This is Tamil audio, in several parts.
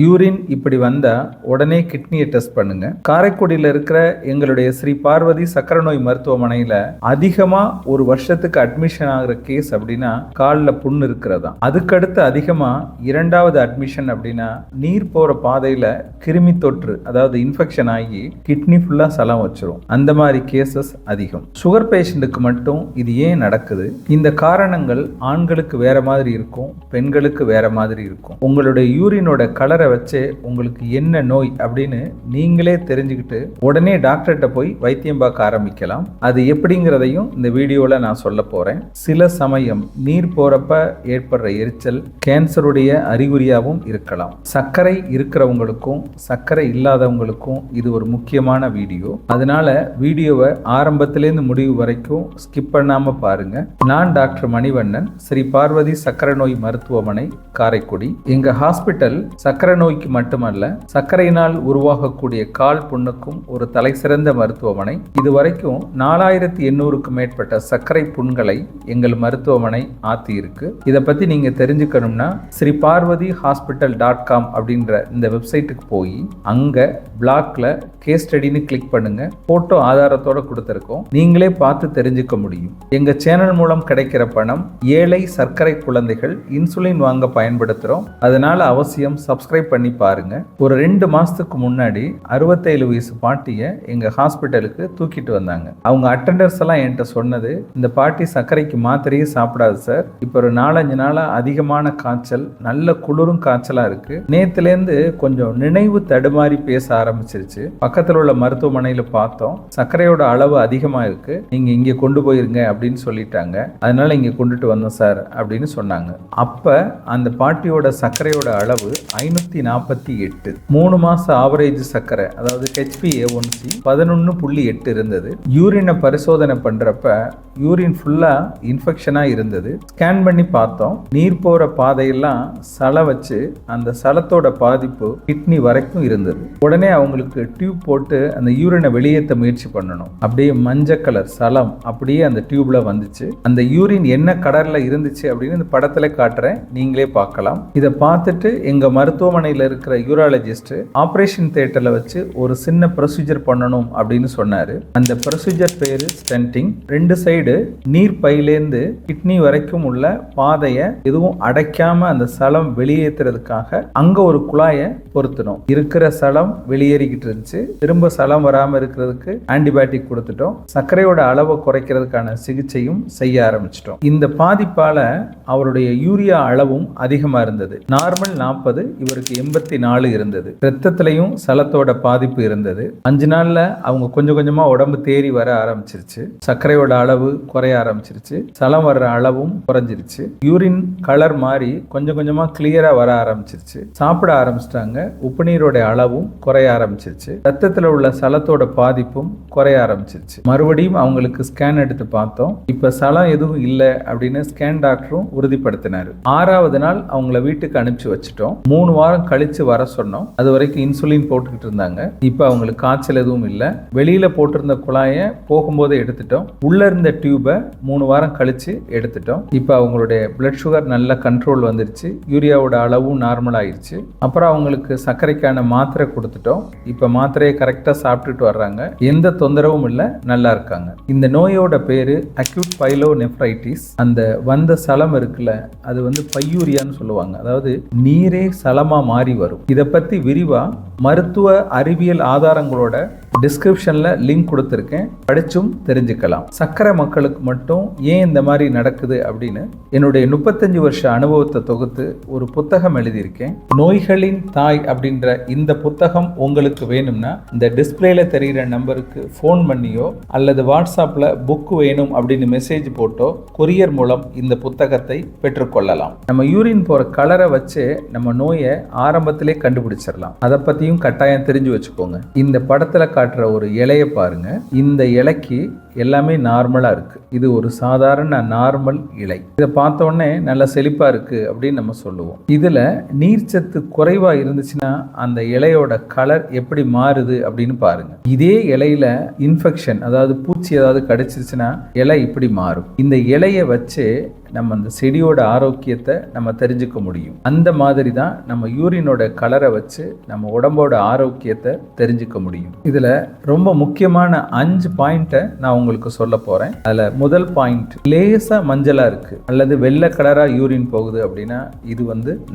யூரின் இப்படி வந்தா உடனே கிட்னியை டெஸ்ட் பண்ணுங்க. காரைக்குடியில் இருக்கிற எங்களுடைய ஸ்ரீ பார்வதி சக்கரை நோய் மருத்துவமனையில அதிகமா ஒரு வருஷத்துக்கு அட்மிஷன் ஆகிற கேஸ் அப்படின்னா காலில் புண்ணு இருக்கிறதா. அதுக்கடுத்து அதிகமா இரண்டாவது அட்மிஷன் அப்படின்னா நீர் போற பாதையில கிருமி தொற்று, அதாவது இன்ஃபெக்ஷன் ஆகி கிட்னி ஃபுல்லா சலம் வச்சிரும். அந்த மாதிரி கேசஸ் அதிகம். சுகர் பேஷண்ட்டுக்கு மட்டும் இது ஏன் நடக்குது? இந்த காரணங்கள் ஆண்களுக்கு வேற மாதிரி இருக்கும், பெண்களுக்கு வேற மாதிரி இருக்கும். உங்களுடைய யூரினோட கலரை வச்சு உங்களுக்கு என்ன நோய் அப்படின்னு நீங்களே தெரிஞ்சுக்கிட்டு உடனே டாக்டர்கிட்ட போய் வைத்தியம் பார்க்க ஆரம்பிக்கலாம். அது எப்படிங்கிறதையும் இந்த வீடியோல நான் சொல்ல போறேன். சில சமயம் நீர் போறப்ப ஏற்படுற எரிச்சல் கேன்சருடைய அறிகுறியாகவும் இருக்கலாம். சர்க்கரை இருக்கிறவங்களுக்கும் சர்க்கரை இல்லாதவங்களுக்கும் இது ஒரு முக்கியமான வீடியோ. அதனால வீடியோவை ஆரம்பத்திலேருந்து முடிவு வரைக்கும் ஸ்கிப் பண்ணாம பாருங்க. நான் டாக்டர் மணிவண்ணன், ஸ்ரீ பார்வதி சக்கரை நோய் மருத்துவமனை, காரைக்குடி. எங்க ஹாஸ்பிட்டல் சக்கரை நோய்க்கு மட்டுமல்ல, சர்க்கரையினால் உருவாகக்கூடிய கால் புண்ணுக்கும் ஒரு தலை சிறந்த மருத்துவமனை. இதுவரைக்கும் 4800க்கும் மேற்பட்ட சர்க்கரை புண்களை எங்கள் மருத்துவமனை ஆத்தி இருக்கு. இதை பத்தி நீங்க தெரிஞ்சுக்கணும்னா ஸ்ரீ பார்வதி ஹாஸ்பிட்டல்.com அப்படின்ற இந்த வெப்சைட்டுக்கு போய் அங்க பிளாக்ல கேஸ் ஸ்டடின்னு கிளிக் பண்ணுங்க. போட்டோ ஆதாரத்தோட கொடுத்திருக்கோம், நீங்களே பார்த்து தெரிஞ்சுக்க முடியும். எங்க சேனல் மூலம் கிடைக்கிற பணம் ஏழை சர்க்கரை குழந்தைகள் இன்சுலின் வாங்க பயன்படுத்துறோம். அதனால அவசியம் சப்ஸ்கிரைப் பண்ணி பாருங்க. ஒரு 2 மாசத்துக்கு முன்னாடி 67 வயசு பாட்டியை எங்க ஹாஸ்பிட்டலுக்கு தூக்கிட்டு வந்தாங்க. அவங்க அட்டெண்டர்ஸ் எல்லாம் என்கிட்ட சொன்னது, இந்த பாட்டி சர்க்கரைக்கு மாத்திரையே சாப்பிடாது சார், இப்போ ஒரு 4-5 நாளா அதிகமான காய்ச்சல், நல்ல குளிரும் காய்ச்சலா இருக்கு, நேத்துலேருந்து கொஞ்சம் நினைவு தடுமாறி பேச ஆரம்பிச்சிருச்சு, பக்கத்தில் உள்ள மருத்துவமனையில பார்த்தோம், சர்க்கரையோட அளவு அதிகமா இருக்கு, நீங்க இங்க கொண்டு போயிருங்க அப்படின்னு சொல்லிட்டாங்க, அதனால இங்க கொண்டுட்டு வந்தோம் சார் அப்படின்னு சொன்னாங்க. அப்ப அந்த பாட்டியோட சர்க்கரையோட அளவு 548. 3 மாச ஆவரேஜ் சர்க்கரை, அதாவது HbA1c 11.8 இருந்தது. யூரினை பரிசோதனை பண்றப்ப யூரின் ஃபுல்லா இன்ஃபெக்ஷனா இருந்தது. ஸ்கேன் பண்ணி பார்த்தோம், நீர் போற பாதையெல்லாம் சல வச்சு அந்த சலத்தோட பாதிப்பு கிட்னி வரைக்கும் இருந்தது. உடனே அவங்களுக்கு டியூப் போட்டு அந்த யூரினை வெளியேற்ற முயற்சி பண்ணணும். அப்படியே மஞ்சள் கலர் சலம் அப்படியே அந்த டியூப்ல வந்துச்சு. அந்த யூரின் என்ன கலர்ல இருந்துச்சு அப்படின்னு இந்த படத்துல காட்டுறேன், நீங்களே பார்க்கலாம். இதை பார்த்துட்டு எங்க மருத்துவமனையில் இருக்கிற யூராலஜிஸ்ட் ஆபரேஷன் தியேட்டர்ல வச்சு ஒரு சின்ன ப்ரொசீஜர் பண்ணணும் அப்படின்னு சொன்னாரு. அந்த ப்ரொசீஜர் பேரு ஸ்டென்டிங். 2 சைடு நீர் பையிலேருந்து கிட்னி வரைக்கும் உள்ள பாதையை எதுவும் அடைக்காம அந்த சலம் வெளியேற்றுறதுக்காக அங்க ஒரு குழாயை பொருத்தணும். இருக்கிற சலம் வெளியேறிக்கிட்டு இருந்துச்சு, திரும்ப சலம் வராம இருக்கிறதுக்கு ஆன்டிபயோட்டிக் கொடுத்துட்டோம், சர்க்கரையோட அளவை குறைக்கிறதுக்கான சிகிச்சையும் செய்ய ஆரம்பிச்சிட்டோம். இந்த பாதிப்பால அவருடைய யூரியா அளவும் அதிகமா இருந்தது. நார்மல் 40, இவருக்கு 84 இருந்தது. ரத்தத்திலையும் சலத்தோட பாதிப்பு இருந்தது. 5 நாள்ல அவங்க கொஞ்சம் கொஞ்சமா உடம்பு தேறி வர ஆரம்பிச்சிருச்சு, சர்க்கரையோட அளவு குறைய ஆரம்பிச்சிருச்சு, சலம் வர்ற அளவும் குறைஞ்சிருச்சு, யூரின் கலர் மாறி கொஞ்சம் கொஞ்சமா கிளியரா வர ஆரம்பிச்சிருச்சு, சாப்பிட ஆரம்பிச்சிட்டாங்க, உப்பு நீரோட அளவும் குறைய ஆரம்பிச்சிருச்சு, ரத்தத்துல உள்ள சலத்தோட பாதிப்பும் குறைய ஆரம்பிச்சிருச்சு. மறுபடியும் அவங்களுக்கு ஸ்கேன் எடுத்து பார்த்தோம். இப்ப சலம் எதுவும் இல்லை அப்படின்னு ஸ்கேன் டாக்டரும் உறுதிப்படுத்தினாரு. 6வது நாள் அவங்கள வீட்டுக்கு அனுப்பிச்சு வச்சுட்டோம். 3 வாரம் கழிச்சு வர சொன்னோம். அது வரைக்கும் இன்சுலின் போட்டுக்கிட்டு இருந்தாங்க. இப்ப அவங்களுக்கு காய்ச்சல் எதுவும் இல்லை. வெளியில போட்டிருந்த குழாயை போகும்போதே எடுத்துட்டோம். உள்ள இருந்த டியூபை 3 வாரம் கழிச்சு எடுத்துட்டோம். இப்ப அவங்களுடைய பிளட் சுகர் நல்ல கண்ட்ரோல் வந்துருச்சு, யூரியாவோட அளவும் நார்மல் ஆயிடுச்சு. அப்புறம் அவங்களுக்கு சர்க்கரைக்கான மாத்திரை கொடுத்துட்டோம். இப்ப மாத்திரையை கரெக்டா சாப்பிட்டுட்டு வர்றாங்க, எந்த தொந்தரவும் இல்லை, நல்லா இருக்காங்க. இந்த நோயோட பேரு அக்யூட் பைலோனெஃப்ரைட்டிஸ். அந்த வந்த சலம் இருக்குல்ல, அது பையூரியான்னு சொல்லுவாங்க, அதாவது நீரே சலமா மாறி வரும். இதை பத்தி விரிவா மருத்துவ அறிவியல் ஆதாரங்களோட டிஸ்கிரிப்ஷன்ல லிங்க் கொடுத்திருக்கேன், படிச்சும் தெரிஞ்சுக்கலாம். சர்க்கரை மக்களுக்கு மட்டும் ஏன் இந்த மாதிரி நடக்குது அப்படின்னு என்னுடைய 35 வருஷ அனுபவத்தை தொகுத்து ஒரு புத்தகம் எழுதியிருக்கேன். நோய்களின் தாய் அப்படின்ற இந்த புத்தகம் உங்களுக்கு வேணும்னா இந்த டிஸ்பிளேல தெரிகிற நம்பருக்கு ஃபோன் பண்ணியோ அல்லது வாட்ஸ்அப்ல புக் வேணும் அப்படின்னு மெசேஜ் போட்டோ கொரியர் மூலம் இந்த புத்தகத்தை பெற்றுக்கொள்ளலாம். நம்ம யூரின் போற கலரை வச்சு நம்ம நோயை ஆரம்பத்திலே கண்டுபிடிச்சிடலாம். அதை பத்தியும் கட்டாயம் தெரிஞ்சு வச்சுக்கோங்க. இந்த படத்துல காட்டுற ஒரு இலையை பாருங்க. இந்த இலைக்கு எல்லாமே நார்மலா இருக்கு. இது ஒரு சாதாரண நார்மல் இலை. இதை பார்த்த உடனே நல்ல செழிப்பா இருக்கு அப்படின்னு நம்ம சொல்லுவோம். இதுல நீர்ச்சத்து குறைவா இருந்துச்சுன்னா அந்த இலையோட கலர் எப்படி மாறுது அப்படின்னு பாருங்க. இதே இலையில இன்ஃபெக்ஷன், அதாவது பூச்சி ஏதாவது கடிச்சிருச்சுன்னா இலை இப்படி மாறும். இந்த இலையை வச்சு நம்ம அந்த செடியோட ஆரோக்கியத்தை நம்ம தெரிஞ்சுக்க முடியும். அந்த மாதிரி தான் நம்ம யூரினோட கலரை வச்சு நம்ம உடம்போட ஆரோக்கியத்தை தெரிஞ்சுக்க முடியும். இதுல ரொம்ப முக்கியமான 5 பாயிண்ட்டை நான் உங்களுக்கு சொல்ல போறேன். அதுல முதல் பாயிண்ட், லேசா மஞ்சளா இருக்கு அல்லது வெள்ளை கலரா யூரின் போகுது அப்படின்னா இது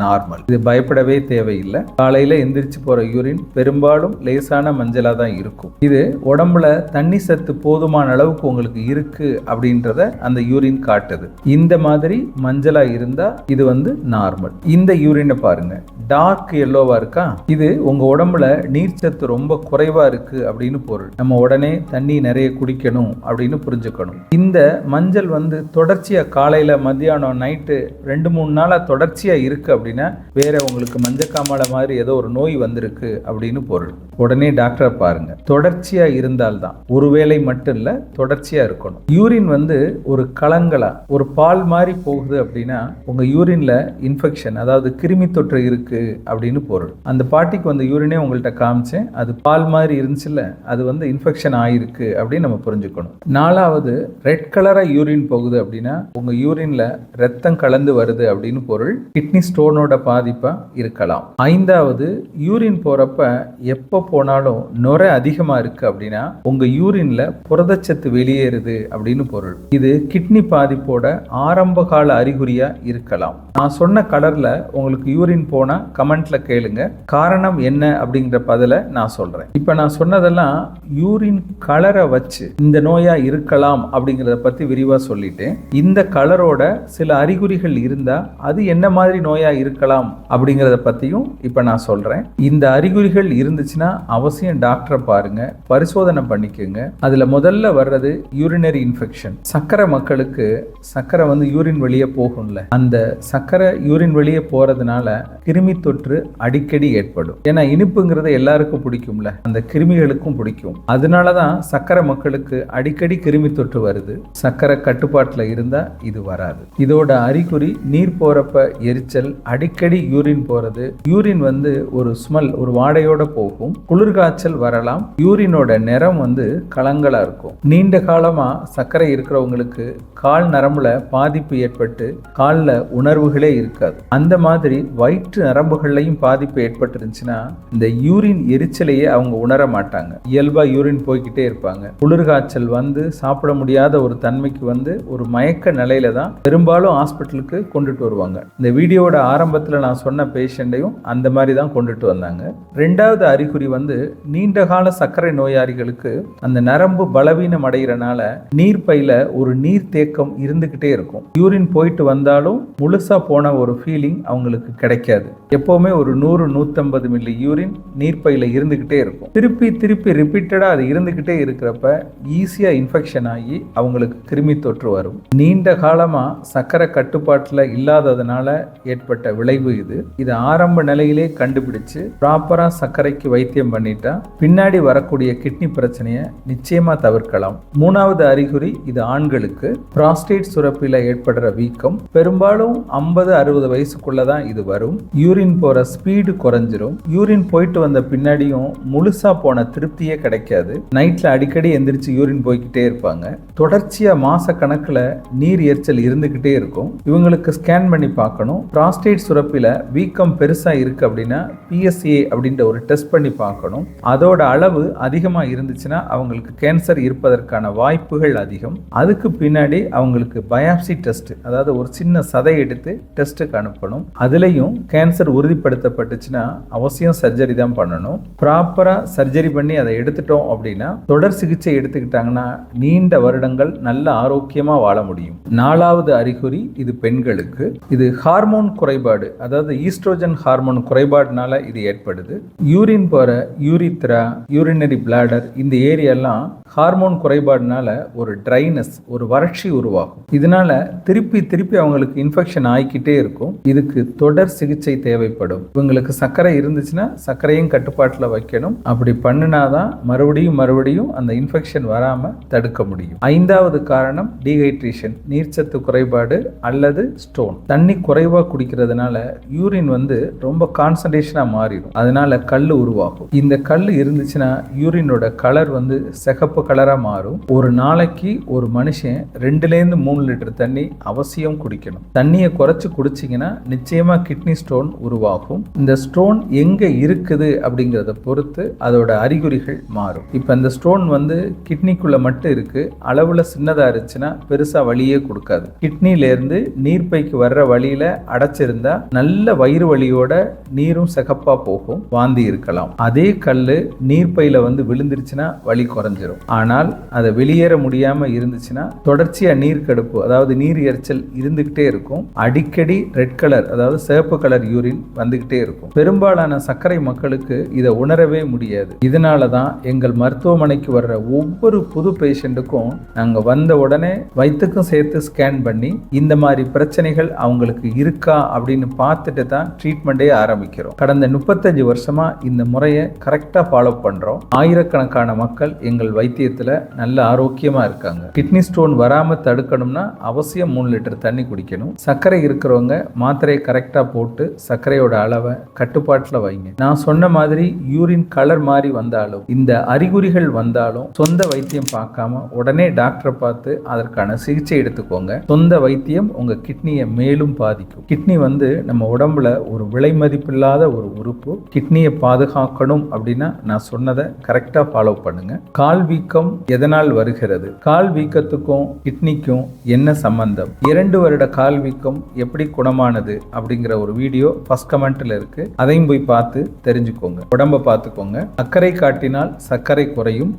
நார்மல். இது பயப்படவே தேவையில்லை. காலையில எந்திரிச்சு போற யூரின் பெரும்பாலும் லேசான மஞ்சளா தான் இருக்கும். இது உடம்புல தண்ணி சத்து போதுமான அளவுக்கு உங்களுக்கு இருக்கு அப்படின்றத அந்த யூரின் காட்டுது. இந்த மாதிரி மஞ்சளா இருந்தா இது நார்மல். இந்த யூரினை பாருங்க, டார்க் எல்லோவா இருக்கா, இது உங்க உடம்புல நீர்ச்சத்து ரொம்ப குறைவா இருக்கு அப்படின்னு பொருள். நம்ம உடனே தண்ணி நிறைய குடிக்கணும் அப்படின்னு புரிஞ்சுக்கணும். இந்த மஞ்சள் தொடர்ச்சியா காலையில மத்தியானம் நைட்டு 2-3 நாளா தொடர்ச்சியா இருக்கு அப்படின்னா வேற உங்களுக்கு மஞ்சக்காமல மாதிரி ஏதோ ஒரு நோய் வந்திருக்கு அப்படின்னு பொருள். உடனே டாக்டரை பாருங்க. தொடர்ச்சியா இருந்தால்தான், ஒருவேளை மட்டும் இல்ல, தொடர்ச்சியா இருக்கணும். யூரின் ஒரு கலங்களா ஒரு பால் மாதிரி போகுது அப்படின்னா உங்க யூரின்ல இன்ஃபெக்ஷன், அதாவது கிருமி தொற்று இருக்கு அப்படின்னு பொருள். அந்த பாட்டிக்கு யூரினே உங்கள்கிட்ட காமிச்சேன், அது பால் மாதிரி இருந்துச்சுல்ல, அது இன்ஃபெக்ஷன் ஆயிருக்கு அப்படின்னு நம்ம புரிஞ்சுக்கணும். 4வது, ரெட் கலரா யூரின் போகுது அப்படின்னா உங்க யூரின்ல ரத்தம் கலந்து வருது அப்படின்னு பொருள். கிட்னி ஸ்டோனோட பாதிப்பா இருக்கலாம். 5வது, யூரின் போறப்ப எப்ப போனாலும் நுரை அதிகமா இருக்கு அப்படின்னா உங்க யூரின்ல புரதச்சத்து வெளியேறுது அப்படின்னு பொருள். இது கிட்னி பாதிப்போட ஆரம்ப கால அறிகுறியா இருக்கலாம். நான் சொன்ன கலர்ல உங்களுக்கு யூரின் போனா கமெண்ட்ல கேளுங்க, காரணம் என்ன அப்படிங்கிற பதில நான் சொல்றேன். இப்ப நான் சொன்னதெல்லாம் யூரின் கலரை வச்சு இந்த நோயா இருக்கலாம் அப்படிங்கறத பத்தி விரிவா சொல்லிட்டேன். இந்த கலரோட சில அறிகுறிகள் இருந்தா அது என்ன மாதிரி நோயா இருக்கலாம் அப்படிங்கறத பத்தியும் இப்ப நான் சொல்றேன். இந்த அறிகுறிகள் இருந்துச்சுன்னா அவசியம் டாக்டரை பாருங்க, பரிசோதனை பண்ணிக்கோங்க. அதுல முதல்ல வர்றது யூரினரி இன்ஃபெக்ஷன். சக்கரை மக்களுக்கு சக்கரை யூரின் வெளியே போகும்ல, அந்த சக்கரை யூரின் வெளியே போறதுனால கிருமி தொற்று அடிக்கடி ஏற்படும். ஏன்னா இனிப்புங்கிறது எல்லாருக்கும் பிடிக்கும்ல, அந்த கிருமிகளுக்கும் பிடிக்கும். அதனாலதான் சக்கரை மக்களுக்கு அடிக்கடி கிருமி தொற்று வருது. சக்கரை கட்டுப்பாட்டுல இருந்தா இது வராது. இதோட அறிகுறி நீர் போறப்ப எரிச்சல், அடிக்கடி யூரின் போறது, யூரின் ஒரு ஸ்மெல், ஒரு வாடையோட போகும், குளிர்காய்ச்சல் வரலாம், யூரினோட நிறம் கலங்களா இருக்கும். நீண்ட காலமா சர்க்கரை இருக்கிறவங்களுக்கு கால் நரம்புல பாதிப்பு ஏற்பட்டு கால்ல உணர்வுகளே இருக்காது. அந்த மாதிரி வயிற்று நரம்புகள்லையும் பாதிப்பு ஏற்பட்டுருந்துச்சுன்னா இந்த யூரின் எரிச்சலையே அவங்க உணர மாட்டாங்க. இயல்பா யூரின் போய்கிட்டே இருப்பாங்க. குளிர்காய்ச்சல் சாப்பிட முடியாத ஒரு தன்மைக்கு ஒரு மயக்க நிலையில தான் பெரும்பாலும் ஹாஸ்பிட்டலுக்கு கொண்டுட்டு வருவாங்க. இந்த வீடியோட ஆரம்பத்துல நான் சொன்ன பேஷண்டையும் அந்த மாதிரி தான் கொண்டுட்டு வந்தாங்க. 2வது அறிகுறி நீண்ட கால சர்க்கரை நோயாளிகளுக்கு அந்த நரம்பு பலவீனம் அடைகிறனால நீர்ப்பையில ஒரு நீர் தேக்கம் இருந்துகிட்டே இருக்கும். யூரின் போயிட்டு வந்தாலும் முழுசா போன ஒரு ஃபீலிங் அவங்களுக்கு கிடைக்காது. எப்பவுமே ஒரு 100-150 மில்லி யூரின் நீர்ப்பையில இருந்துகிட்டே இருக்கும். திருப்பி திருப்பி ரிப்பீட்டடா அது இருந்துகிட்டே இருக்கிறப்ப ஈஸியா இன்ஃபெக்ஷன் ஆகி அவங்களுக்கு கிருமி தொற்று வரும். நீண்ட காலமா சர்க்கரை கட்டுப்பாட்டுல இல்லாததுனால ஏற்பட்ட விளைவு இது. இது ஆரம்ப நிலையிலே கண்டுபிடிச்சு ப்ராப்பரா சர்க்கரைக்கு வைத்தியம் பண்ணிட்டா பின்னாடி வரக்கூடிய கிட்னி பிரச்சனையை நிச்சயமா தவிர்க்கலாம். 3வது அறிகுறி, இது ஆண்களுக்கு புரோஸ்டேட் சுரப்பில ஏற்படுற வீக்கம். பெரும்பாலும் 50-60 வயசுக்குள்ளதான் இது வரும். யூரின் போற ஸ்பீடு குறைஞ்சிரும். யூரின் போயிட்டு வந்த பின்னாடியும் முழுசா போன திருப்தியே கிடைக்காது. நைட்ல அடிக்கடி எந்திரிச்சு யூரின் போய்கிட்டே இருப்பாங்க. தொடர்ச்சியா மாச கணக்குல நீர் எரிச்சல் இருந்துகிட்டே இருக்கும். இவங்களுக்கு ஸ்கேன் பண்ணி பார்க்கணும். புரோஸ்டேட் சுரப்பில வீக்கம் பெருசா இருக்கு அப்படின்னா PSA அப்படின்ற ஒரு டெஸ்ட் பண்ணி பார்க்கணும். அதோட அளவு அதிகமா இருந்துச்சுன்னா அவங்களுக்கு கேன்சர் இருப்பதற்கான வாய்ப்புகள் அதிகம். அதுக்கு பின்னாடி அவங்களுக்கு பயாப்சி டெஸ்ட், அதாவது ஒரு சின்ன சதை எடுத்து டெஸ்ட்டுக்கு அனுப்பணும். அதுலயும் கேன்சர் உறுதிப்படுத்தப்பட்டுச்சுன்னா அவசியம் சர்ஜரி தான் பண்ணணும். ப்ராப்பரா சர்ஜரி பண்ணி அதை எடுத்துட்டோம் அப்படின்னா தொடர் சிகிச்சை எடுத்துக்கிட்டாங்கன்னா நீண்ட வருடங்கள் நல்ல ஆரோக்கியமா வாழ முடியும். 4வது அறிகுறி, இது பெண்களுக்கு. இது ஹார்மோன் குறைபாடு, அதாவது ஈஸ்ட்ரோஜன் ஹார்மோன் குறைபாடுனால இது ஏற்படுது. யூரின் போற யூரித்ரா, யூரினரி பிளாடர், இந்த ஏரியாலாம் ஹார்மோன் குறைபாடுனால ஒரு ட்ரைனஸ், ஒரு வறட்சி உருவாகும். இதனால திருப்பி திருப்பி அவங்களுக்கு இன்ஃபெக்ஷன் ஆகிக்கிட்டே இருக்கும். இதுக்கு தொடர் சிகிச்சை தேவைப்படும். இவங்களுக்கு சர்க்கரை இருந்துச்சுன்னா சர்க்கரையும் கட்டுப்பாட்டில் வைக்கணும். அப்படி பண்ணினாதான் மறுபடியும் அந்த இன்ஃபெக்ஷன் வராம தடுக்க முடியும். 5வது காரணம் டீஹைட்ரேஷன், நீர்ச்சத்து குறைபாடு அல்லது ஸ்டோன். தண்ணி குறைவா குடிக்கிறதுனால யூரின் ரொம்ப கான்சன்ட்ரேஷனா மாறிடும். அதனால கல் உருவாகும். இந்த கல் இருந்துச்சுன்னா யூரினோட கலர் சிகப்பு கலரா மாறும். ஒரு நாளைக்கு ஒரு மனுஷன் 2லேருந்து 3 லிட்டர் தண்ணி அவசியம் குடிக்கணும். தண்ணியை குறைச்சு குடிச்சிங்கன்னா நிச்சயமா கிட்னி ஸ்டோன் உருவாகும். இந்த ஸ்டோன் எங்க இருக்குது அப்படிங்கிறத பொறுத்து அதோட அறிகுறிகள் மாறும். இப்ப இந்த ஸ்டோன் கிட்னிக்குள்ள மட்டும் இருக்கு, அளவுல சின்னதா இருந்துச்சுன்னா பெருசா வலியே கொடுக்காது. கிட்னில இருந்து நீர்ப்பைக்கு வர்ற வழியில அடைச்சிருந்தா நல்ல வயிறு வலியோட நீரும் சிகப்பா போகும், வாந்தி இருக்கலாம். அதே கல்லு நீர்ப்பையில விழுந்துருச்சுன்னா வலி குறைஞ்சிரும். ஆனால் அதை வெளியேற முடியாம இருந்துச்சுன்னா தொடர்ச்சியா நீர் கடுப்பு, அதாவது நீர் எரிச்சல் இருந்துகிட்டே இருக்கும். அடிக்கடி ரெட் கலர், அதாவது சிவப்பு கலர் யூரின் வந்துகிட்டே இருக்கும். பெரும்பாலான சர்க்கரை மக்களுக்கு இதை உணரவே முடியாது. இதனாலதான் எங்கள் மருத்துவமனைக்கு வர்ற ஒவ்வொரு புது பேஷண்ட்டுக்கும் நாங்க வந்த உடனே வயிற்றுக்கும் சேர்த்து ஸ்கேன் பண்ணி இந்த மாதிரி பிரச்சனைகள் அவங்களுக்கு இருக்கா அப்படின்னு பார்த்துட்டு தான் ட்ரீட்மெண்டே ஆரம்பிக்கிறோம். கடந்த 35 வருஷமா இந்த முறையை கரெக்டா ஃபாலோ பண்றோம். ஆயிரக்கணக்கான மக்கள் எங்கள் வைத்தியத்துல நல்ல ஆரோக்கியமா இருக்காங்க. கிட்னி ஸ்டோன் வராம தடுக்கணும்னா அவசியம் 3 லிட்டர் தண்ணி குடிக்கணும். சர்க்கரை இருக்கிறவங்க மாத்திரையை கரெக்டா போட்டு சர்க்கரையோட அளவை கட்டுப்பாட்டுல வைங்க. நான் சொன்ன மாதிரி யூரின் கலர் மாதிரி வந்தாலும், இந்த அறிகுறிகள் வந்தாலும் சொந்த வைத்தியம் பார்க்காம உடனே டாக்டரை பார்த்து அதற்கான சிகிச்சை எடுத்துக்கோங்க. சொந்த வைத்தியம் உங்க கிட்னியை மேலும் பாதிக்கும். கிட்னி நம்ம உடம்புல ஒரு விலை மதிப்பில்லாத ஒரு உறுப்பு. கிட்னியை பாதுகாக்கணும் அப்படின்னா நான் சொன்னதை கரெக்டா ஃபாலோ பண்ணுங்க. கால் வீக்கம் எதனால் வருகிறது? கால் வீக்கத்துக்கும் கிட்னிக்கும் என்ன சம்பந்தம்? 2 வருட கால் வீக்கம் எப்படி குணமானது அப்படிங்கிற ஒரு வீடியோ ஃபர்ஸ்ட் கமெண்ட்ல இருக்கு, அதையும் போய் பார்த்து தெரிஞ்சுக்கோங்க. உடம்ப பார்த்துக்கோங்க. அக்கறை காட்டினால் சர்க்கரை குறையும்.